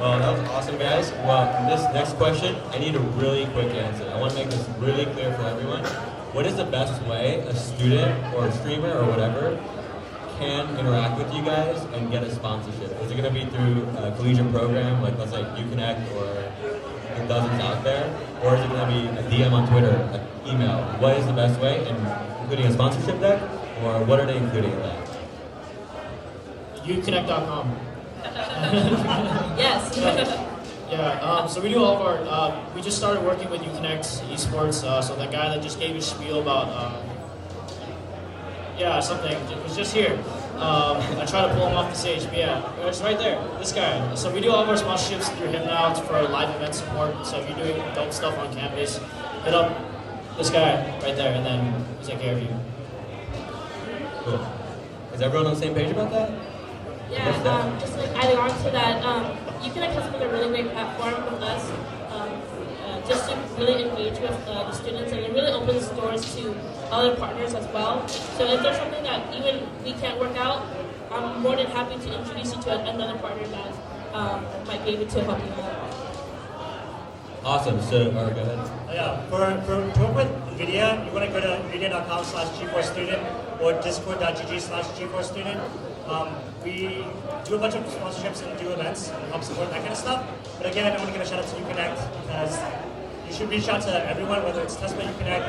Well, that was awesome, guys. Well, this next question, I need a really quick answer. I want to make this really clear for everyone. What is the best way a student or a streamer or whatever can interact with you guys and get a sponsorship? Is it going to be through a collegiate program, like let's say UConnect or the dozens out there? Or is it going to be a DM on Twitter, an email? What is the best way, and including a sponsorship deck? Or what are they including in that? UConnect.com. Yes. Yeah, so we do all of our, we just started working with UConnect Esports, so that guy that just gave his spiel about, something, was just here. I tried to pull him off the stage, but yeah, it's right there, this guy. So we do all of our sponsorships through him now for live event support, so if you're doing dope stuff on campus, hit up this guy right there, and then he'll take care of you. Cool. Is everyone on the same page about that? Yeah, just like adding on to that, UConnect has been a really great platform with us, just to really engage with the students, and it really opens doors to other partners as well. So if there's something that even we can't work out, I'm more than happy to introduce you to another partner that might be able to help you out. Awesome. So, all right, go ahead. Yeah, to work with NVIDIA, you want to go to nvidia.com/G4student or discord.gg/G4student. We do a bunch of sponsorships and do events and help support that kind of stuff. But again, I want to give a shout out to UConnect because you should reach out to everyone, whether it's Tesla, UConnect,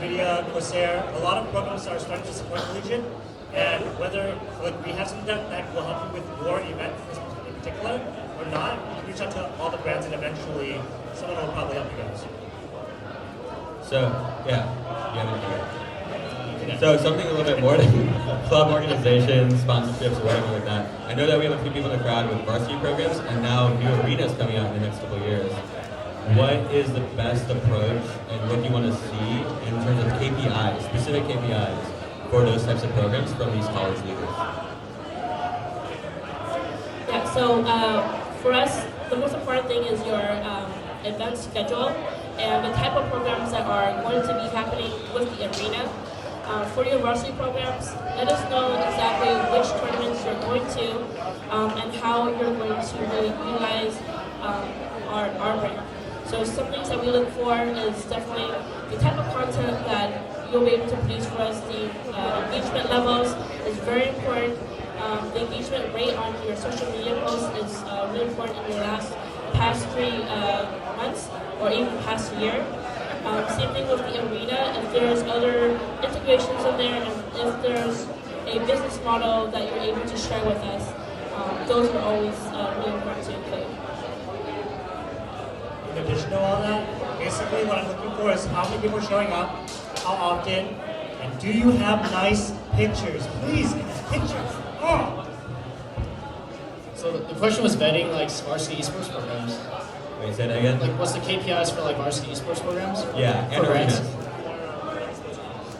NVIDIA, Corsair. A lot of programs are starting to support collegiate, and whether we have something that will help you with your event in particular or not, you can reach out to all the brands, and eventually someone will probably help you guys. So, yeah, you have anything? So something a little bit more than club organizations, sponsorships, or whatever like that. I know that we have a few people in the crowd with varsity programs, and now new arenas coming out in the next couple of years. What is the best approach, and what do you want to see in terms of KPIs, specific KPIs, for those types of programs from these college leaders? Yeah, so for us, the most important thing is your event schedule and the type of programs that are going to be happening with the arena. For your varsity programs, let us know exactly which tournaments you're going to and how you're going to really utilize our brand. So some things that we look for is definitely the type of content that you'll be able to produce for us. The engagement levels is very important. The engagement rate on your social media posts is really important in your past 3 months or even past year. Same thing with the arena. If there's other integrations in there, and if there's a business model that you're able to share with us, those are always really important to include. In addition to all that, basically what I'm looking for is how many people are showing up, how often, and do you have nice pictures? Please, pictures. Oh. So the question was vetting like varsity esports programs. Wait, say that again? Like, what's the KPIs for like varsity esports programs? Yeah, and arenas.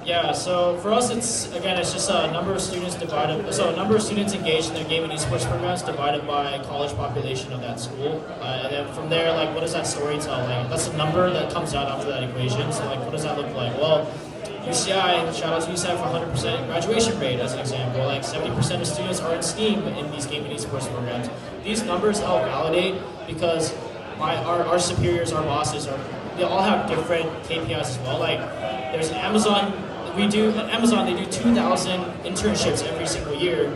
Yeah, so for us, it's just a number of students divided. So a number of students engaged in their gaming esports programs divided by college population of that school, and then from there, like, what does that story tell? Like, that's a number that comes out after that equation. So like, what does that look like? Well, UCI, shout out to UCI for 100% graduation rate as an example. Like 70% of students are in STEAM in these gaming esports programs. These numbers help validate because our superiors, our bosses, they all have different KPIs as well. Like there's Amazon, they do 2,000 internships every single year,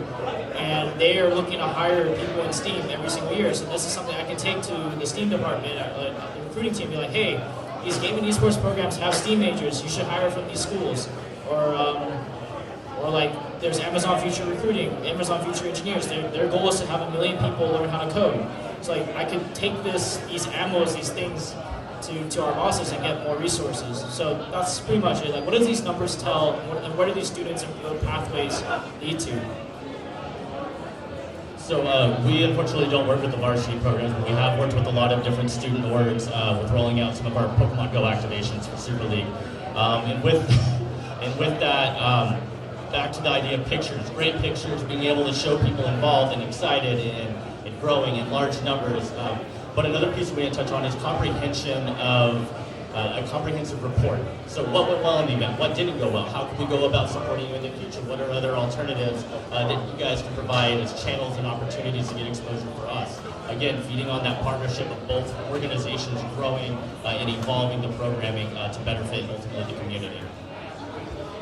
and they are looking to hire people in STEAM every single year. So this is something I can take to the STEAM department, the recruiting team, be like, hey, these gaming esports programs have STEAM majors, you should hire from these schools. Or like there's Amazon Future Recruiting, Amazon Future Engineers. Their goal is to have 1 million people learn how to code. So like I could take these ammos, these things to our bosses and get more resources. So that's pretty much it. Like what do these numbers tell, and where do these students and pathways lead to? So we unfortunately don't work with the varsity programs, but we have worked with a lot of different student orgs with rolling out some of our Pokemon Go activations for Super League. And with that, back to the idea of pictures, great pictures, being able to show people involved and excited and growing in large numbers. But another piece we didn't touch on is comprehension of a comprehensive report. So what went well in the event? What didn't go well? How can we go about supporting you in the future? What are other alternatives that you guys can provide as channels and opportunities to get exposure for us? Again, feeding on that partnership of both organizations growing and evolving the programming to better fit ultimately the community.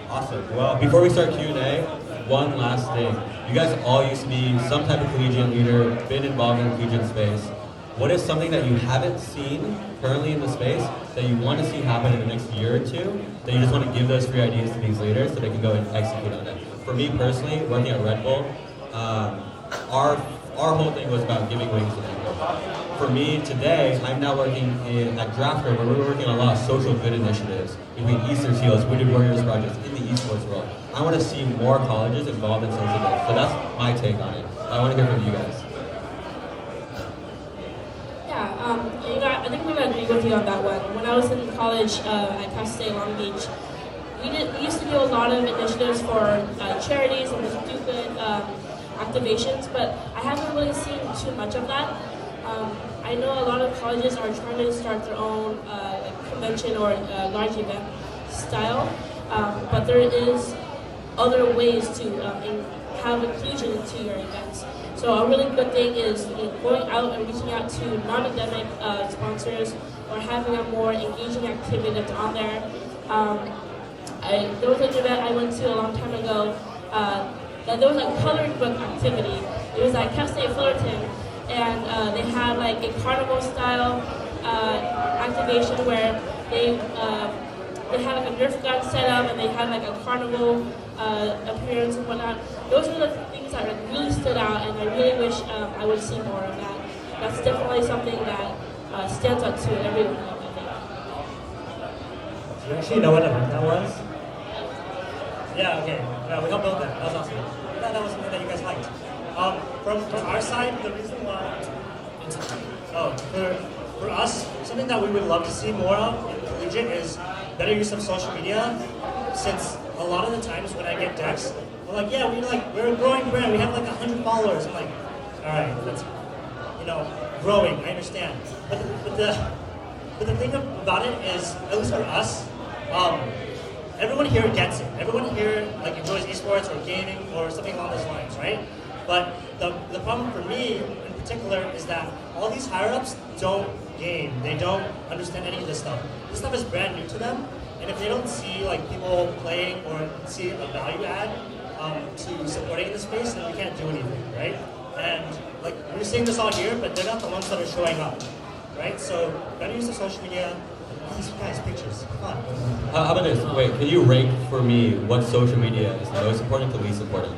Awesome. Well, before we start Q&A, one last thing. You guys all used to be some type of collegiate leader, been involved in the collegiate space. What is something that you haven't seen currently in the space that you want to see happen in the next year or two, that you just want to give those free ideas to these leaders so they can go and execute on it? For me personally, working at Red Bull, our whole thing was about giving wings to people. For me today, I'm now working at Drafter, where we're working on a lot of social good initiatives between Easter Seals, Wounded Warriors projects in the esports world. I want to see more colleges involved in social good. So that's my take on it. I want to hear from you guys. I think I'm going to agree with you on that one. When I was in college at Cal State Long Beach, we used to do a lot of initiatives for charities and just do good activations, but I haven't really seen too much of that. I know a lot of colleges are trying to start their own convention or large event style, but there is other ways to have inclusion into your events. So a really good thing is going out and reaching out to non-endemic sponsors or having a more engaging activity that's on there. There was an event I went to a long time ago that there was a coloring book activity. It was at Cal State Fullerton, and they had like a carnival style activation where they had like a Nerf gun set up and they had like a carnival appearance and whatnot. Those are the things that really stood out, and I really wish I would see more of that. That's definitely something that stands out to everyone, I think. Do you actually know what event that was? Yeah, okay. Yeah, we helped build that. That was awesome. That was something that you guys liked. From our side, the reason why... for us, something that we would love to see more of in collegiate is better use of social media, since a lot of the times when I get decks, I'm like, yeah, we're a growing brand, we have like 100 followers. I'm like, all right, that's, growing, I understand. But the thing about it is, at least for us, everyone here gets it. Everyone here enjoys esports or gaming or something along those lines, right? But the problem for me in particular is that all these higher-ups don't game. They don't understand any of this stuff. This stuff is brand new to them, and if they don't see people playing or see a value add to supporting the space, then we can't do anything, right? And we're seeing this all here, but they're not the ones that are showing up, right? So better use of social media. These guys, pictures. Come on. How about this? Wait, can you rank for me what social media is most important to least important?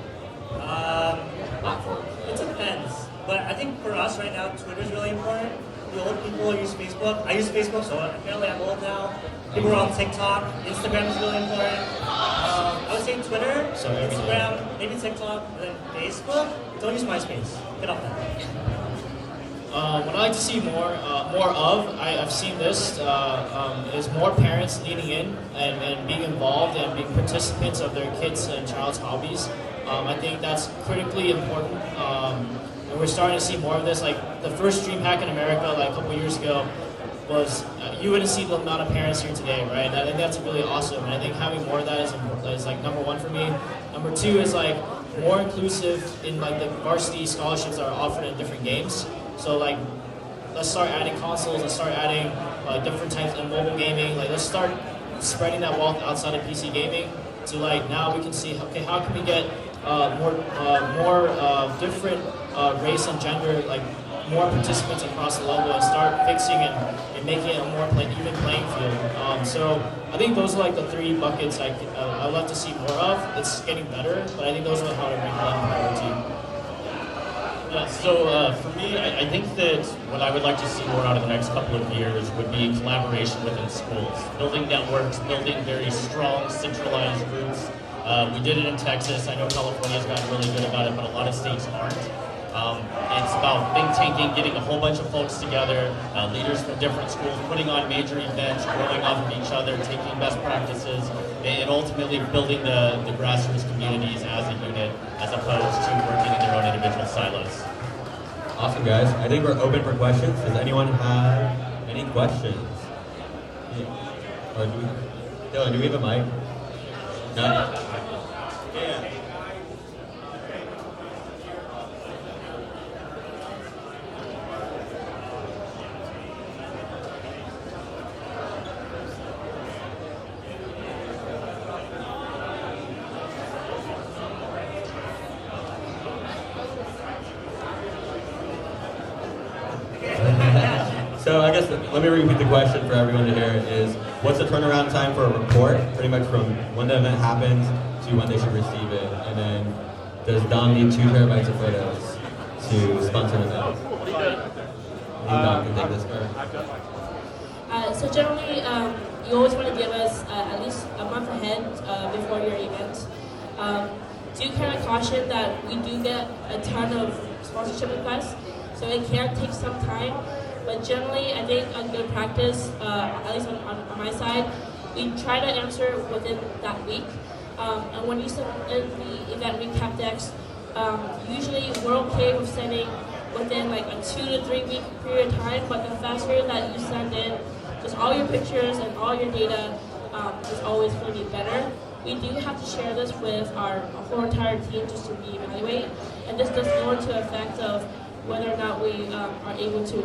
Platform. It depends. But I think for us right now, Twitter is really important. The old people use Facebook. I use Facebook, so apparently I'm old now. People are on TikTok. Instagram is really important. I would say Twitter, Instagram, maybe TikTok, and then Facebook. Don't use MySpace. Get off that. What I like to see more of, I've seen this, is more parents leaning in and being involved and being participants of their kids' and child's hobbies. I think that's critically important. And we're starting to see more of this. The first DreamHack in America, a couple years ago, was you wouldn't see the amount of parents here today, right? And I think that's really awesome. And I think having more of that is number one for me. Number two is more inclusive in the varsity scholarships that are offered in different games. So let's start adding consoles, let's start adding different types of mobile gaming, let's start spreading that wealth outside of PC gaming to now we can see, okay, how can we get more different race and gender, more participants across the level and start fixing and making it a more even playing field. So I think those are the three buckets I'd love to see more of. It's getting better, but I think those are how to rank one priority. Yeah, so for me, I think that what I would like to see more out of the next couple of years would be collaboration within schools, building networks, building very strong, centralized groups. We did it in Texas. I know California's gotten really good about it, but a lot of states aren't. It's about think tanking, getting a whole bunch of folks together, leaders from different schools, putting on major events, growing off of each other, taking best practices, and ultimately building the grassroots communities as a unit, as opposed to working in their own individual silos. Awesome, guys. I think we're open for questions. Does anyone have any questions? Yeah. Or Dylan, do we have a mic? No? Yeah. So I guess let me repeat the question for everyone to hear is, what's the turnaround time for a report, pretty much from when the event happens to when they should receive it? And then does Dom need 2 terabytes of photos to sponsor an event? Dom can take this first. So generally, you always want to give us at least a month ahead before your event. Do kind of caution that we do get a ton of sponsorship requests, so it can take some time. But generally, I think a good practice, at least on my side, we try to answer within that week. And when you send in the event recap decks, usually we're okay with sending within like a 2 to 3 week period of time. But the faster that you send in just all your pictures and all your data, is always going to be better. We do have to share this with our whole entire team just to reevaluate, and this does go into effect of whether or not we are able to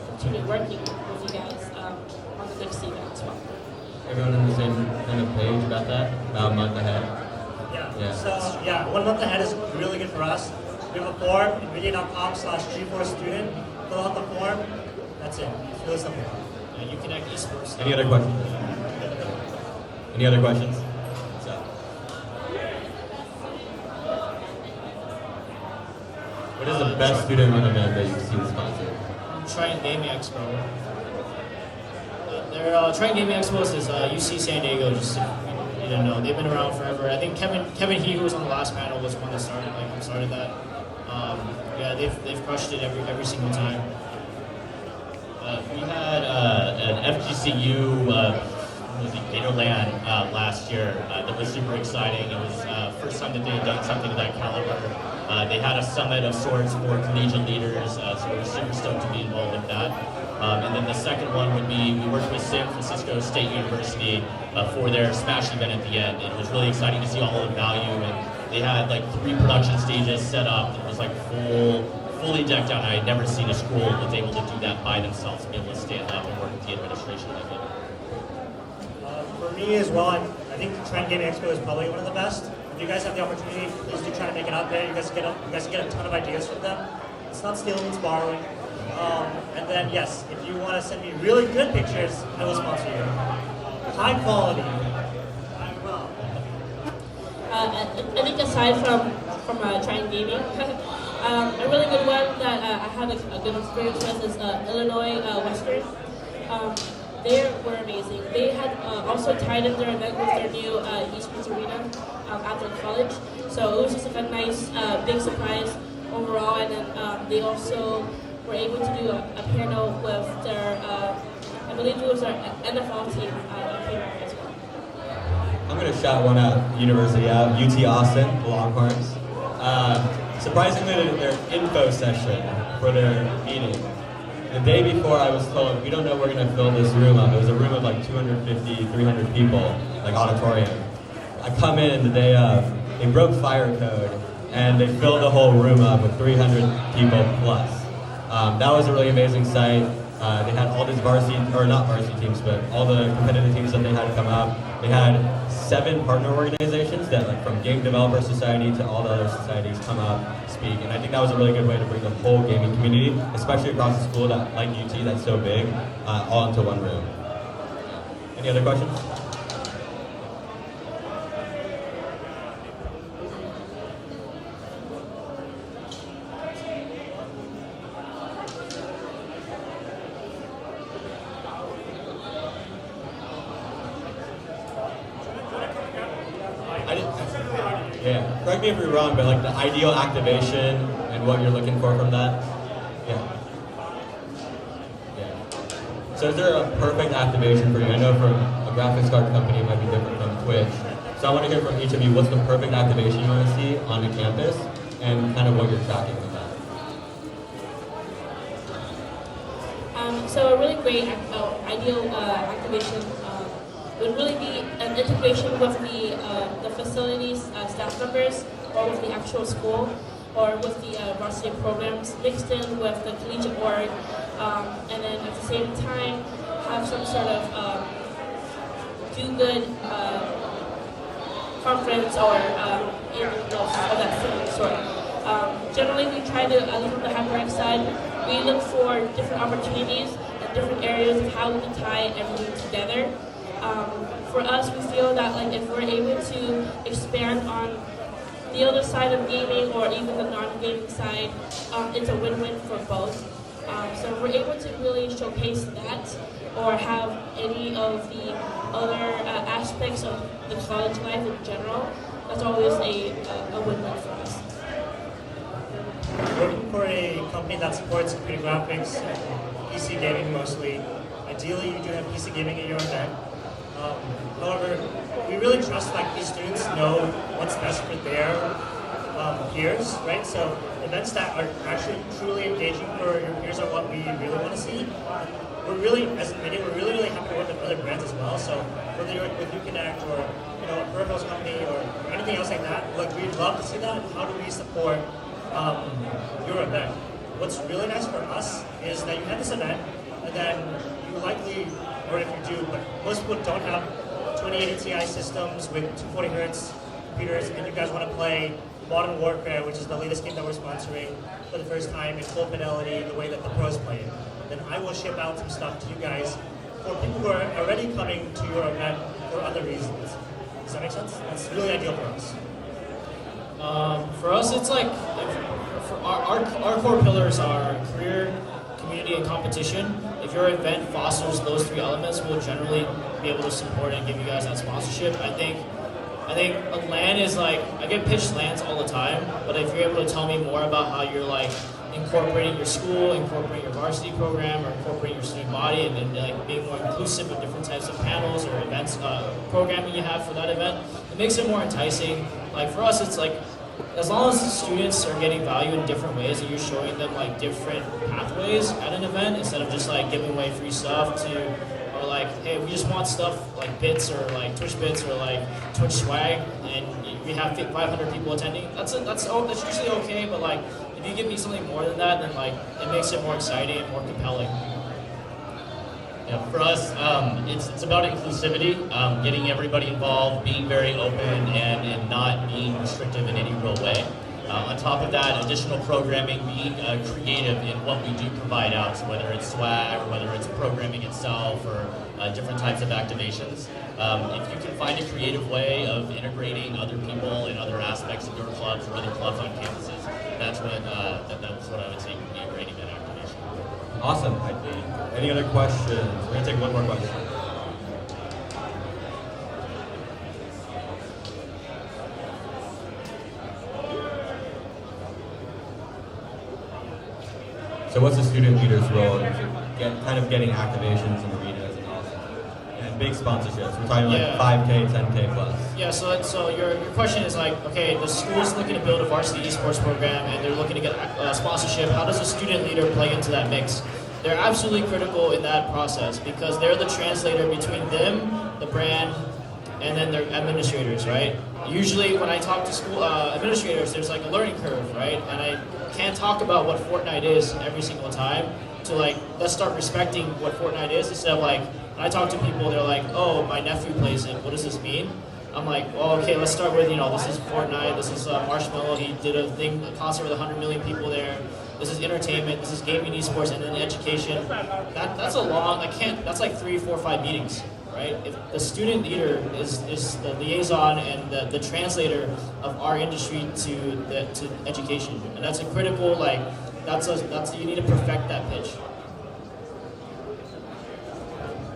continue working with you guys on the next event as well. Everyone on the same kind of page about that? About a month ahead? Yeah. So, 1 month ahead is really good for us. We have a form, nvidia.com/G4student. Fill out the form. That's it. It's really simple. You connect esports. Any other questions? Any other questions? So. What is the best student-run event that you've seen sponsored? Trying Gaming Expo. Their Trying Gaming Expo is UC San Diego. Just if you didn't know, they've been around forever. I think Kevin He, who was on the last panel, was the one that started that. Yeah, they've crushed it every single time. We had an FGCU Gatorland last year that was super exciting. It was first time that they had done something of that caliber. They had a summit of sorts for collegiate leaders, so we're super stoked to be involved with that. And then the second one would be, we worked with San Francisco State University for their Smash event at the end. It was really exciting to see all the value, and they had like 3 production stages set up. It was like fully decked out. I had never seen a school that was able to do that by themselves, be able to stand up and work with the administration like it. For me as well, I think Trend Gaming Expo is probably one of the best. If you guys have the opportunity, please do try to make it out there. You guys get a ton of ideas from them. It's not stealing, it's borrowing. And then yes, if you want to send me really good pictures, I will sponsor you. High quality. I will. I think aside from Trying Gaming, a really good one that I had a good experience with is Illinois Western. They were amazing. They had also tied in their event with their new esports arena at their college. So it was just like a nice big surprise overall. And then they also were able to do a panel with their, I believe it was their NFL team as well. I'm going to shout one out, university out, UT Austin, the Longhorns. Surprisingly, their info session for their meeting. The day before, I was told, we don't know we're going to fill this room up. It was a room of like 250, 300 people, like auditorium. I come in the day of, they broke fire code, and they filled the whole room up with 300 people plus. That was a really amazing sight. They had all these varsity, or not varsity teams, but all the competitive teams that they had come up. They had 7 partner organizations that, like, from Game Developer Society to all the other societies, come up, speak, and I think that was a really good way to bring the whole gaming community, especially across the school that, like UT, that's so big, all into one room. Any other questions? Yeah, correct me if we're wrong, but like the ideal activation and what you're looking for from that? Yeah. So is there a perfect activation for you? I know from a graphics card company it might be different from Twitch. So I want to hear from each of you, what's the perfect activation you want to see on the campus and kind of what you're tracking with that? So a really great ideal activation would really be an integration with the facilities staff members, or with the actual school, or with the varsity programs mixed in with the collegiate org, and then at the same time have some sort of do-good conference or of that sort. Generally, we try to, at least on the Hack side, we look for different opportunities and different areas of how we can tie everything together. For us, we feel that like if we're able to expand on the other side of gaming or even the non-gaming side, it's a win-win for both. So if we're able to really showcase that or have any of the other aspects of the college life in general, that's always a win-win for us. Working for a company that supports computer graphics and PC gaming mostly, ideally you do have PC gaming at your event. However, we really trust like these students know what's best for their peers, right? So events that are actually truly engaging for your peers are what we really want to see. We're really, as a media, we're really happy to work with other brands as well. So whether you're with Uconnect or a peripherals company or anything else like that, like we'd love to see that. How do we support your event? What's really nice for us is that you have this event, and then you likely, or if you do, but most people don't have 2080 Ti systems with 240 Hz computers, and you guys want to play Modern Warfare, which is the latest game that we're sponsoring for the first time in full fidelity, the way that the pros play it. Then I will ship out some stuff to you guys for people who are already coming to your event for other reasons. Does that make sense? That's really ideal for us. For us, it's like for our core pillars are career, community, and competition. If your event fosters those three elements, we'll generally be able to support and give you guys that sponsorship. I think a LAN is like, I get pitched LANs all the time, but if you're able to tell me more about how you're like incorporating your school, incorporating your varsity program, or incorporating your student body, and then like being more inclusive of different types of panels or events, programming you have for that event, it makes it more enticing. Like for us, it's like, as long as the students are getting value in different ways and you're showing them like different pathways at an event instead of just like giving away free stuff to, or like, hey, we just want stuff like bits or like Twitch bits or like Twitch swag, and we have 500 people attending. That's usually okay, but like if you give me something more than that, then like it makes it more exciting and more compelling. Yeah, for us, it's about inclusivity, getting everybody involved, being very open, and not being restrictive in any real way. On top of that, additional programming, being creative in what we do provide out, so whether it's swag or whether it's programming itself or different types of activations. If you can find a creative way of integrating other people and other aspects of your clubs or other clubs on campuses, that's what I would say would be a great event activation. Awesome. Any other questions? We're going to take one more question. So what's the student leader's role in kind of getting activations in arenas and also and big sponsorships? We're talking like 5K, 10K plus. Yeah, so your question is like, okay, the school's looking to build a varsity esports program and they're looking to get sponsorship. How does a student leader play into that mix? They're absolutely critical in that process because they're the translator between them, the brand, and then their administrators, right? Usually when I talk to school administrators, there's like a learning curve, right? And I can't talk about what Fortnite is every single time to like, let's start respecting what Fortnite is instead of like, when I talk to people, they're like, oh, my nephew plays it, what does this mean? I'm like, well, okay, let's start with, this is Fortnite, this is Marshmallow, he did a concert with 100 million people there. This is entertainment, this is gaming, esports, and then education. That's a long, that's like 3, 4, 5 meetings, right? If the student leader is the liaison and the translator of our industry to education. And that's a critical, you need to perfect that pitch.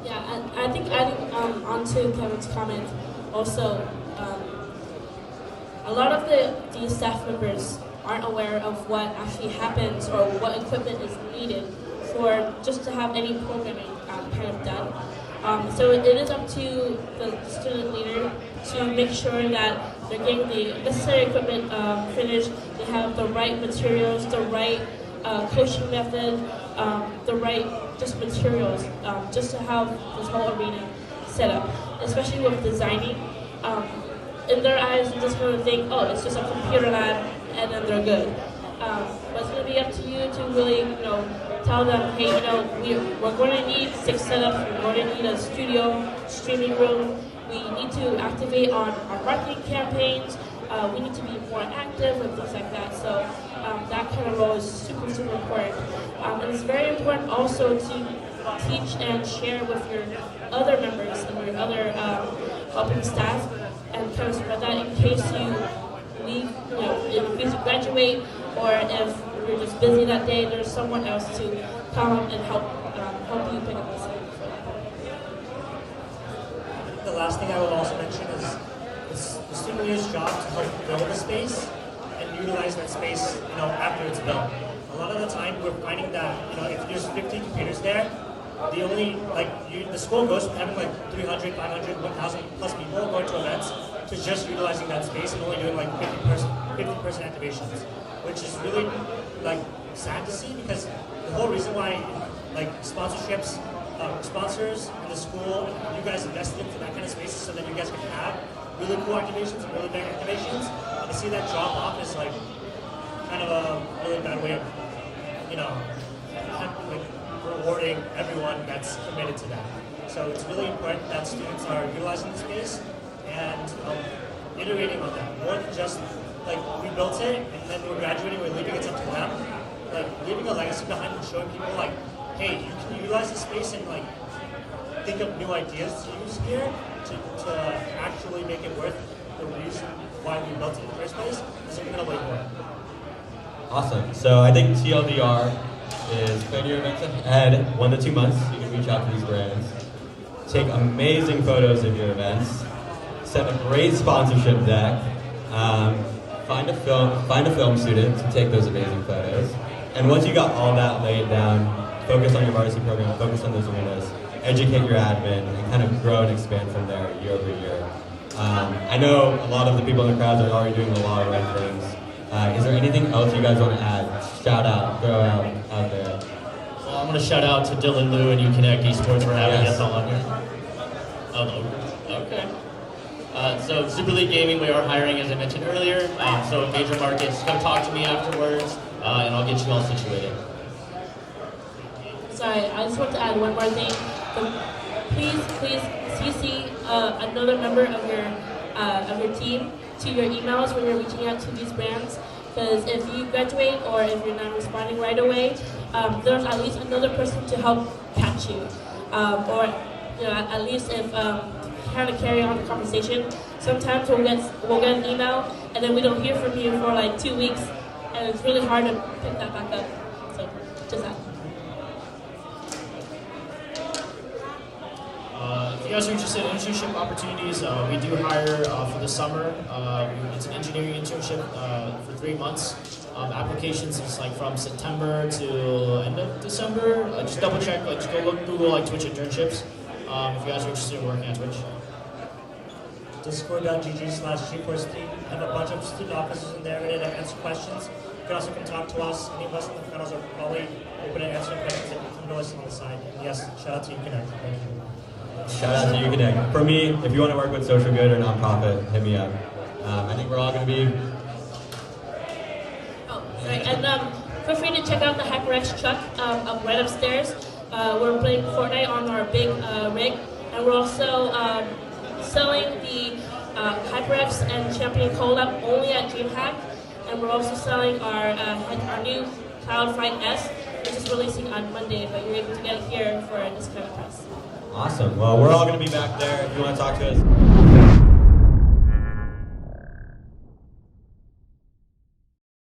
Yeah, and I think adding onto Kevin's comment, also, a lot of the staff members aren't aware of what actually happens or what equipment is needed for just to have any programming kind of done. So it is up to the student leader to make sure that they're getting the necessary equipment finished, they have the right materials, the right coaching method, the right just materials just to have this whole arena setup, especially with designing. In their eyes, they're just going to think, oh, it's just a computer lab, and then they're good. But it's going to be up to you to really, tell them, hey, we're going to need 6 setups, we're going to need a studio, streaming room, we need to activate on our marketing campaigns, we need to be more active and things like that. So that kind of role is super, super important. And it's very important also to teach and share with your other members and your other helping staff, and kind of spread that in case you leave, in case you graduate, or if you're just busy that day, there's someone else to come and help you pick up the slack. The last thing I would also mention is it's the student leader's job to help build the space and utilize that space, after it's built. A lot of the time we're finding that, if there's 50 computers there, the school goes from having 300, 500, 1,000 plus people going to events to just utilizing that space and only doing 50% activations, which is really sad to see, because the whole reason why sponsorships, sponsors and the school, and you guys invested into that kind of space so that you guys can have really cool activations and really big activations. And to see that drop off is kind of a really bad way of rewarding everyone that's committed to that. So it's really important that students are utilizing the space and iterating on that. More than just we built it and then we're graduating, we're leaving it up to them. Leaving a legacy behind and showing people hey, you can utilize the space and think of new ideas to use here to actually make it worth the reason why we built it in the first place. Is we're gonna wait more. Awesome. So I think TLDR is plan your events ahead 1 to 2 months. You can reach out to these brands. Take amazing photos of your events. Set a great sponsorship deck. Find a film student to take those amazing photos. And once you got all that laid down, focus on your varsity program, focus on those arenas, educate your admin, and kind of grow and expand from there year over year. I know a lot of the people in the crowds are already doing a lot of right things. Is there anything else you guys want to add? Shout out, throw out there. Well, I'm going to shout out to Dylan Liu and UConnect Esports for having us on here. Oh, okay. So Super League Gaming, we are hiring, as I mentioned earlier. So major markets, come talk to me afterwards, and I'll get you all situated. Sorry, I just want to add one more thing. Please CC another member of your team to your emails when you're reaching out to these brands. Because if you graduate or if you're not responding right away, there's at least another person to help catch you, or at least if kind of carry on the conversation. Sometimes we'll get an email and then we don't hear from you for 2 weeks, and it's really hard to pick that back up. So just that. If you guys are interested in internship opportunities, we do hire for the summer. It's an engineering internship for 3 months. Applications is from September to end of December. Just double check, just go Google Twitch internships if you guys are interested in working at Twitch. Discord.gg/Esports Team. I have a bunch of student officers in there ready to answer questions. You can also come talk to us. Any of us in the finals are probably open to answering questions if you come to us on the side. And yes, shout out to UConnect. Thank you. Shout out to UConnect. For me, if you want to work with social good or nonprofit, hit me up. I think we're all going to be... And feel free to check out the HyperX truck up right upstairs. We're playing Fortnite on our big rig, and we're also selling the HyperX and Champion collab only at DreamHack, and we're also selling our new Cloud Fight S, which is releasing on Monday, but you're able to get it here for a discounted price. Awesome. Well, we're all going to be back there if you want to talk to us.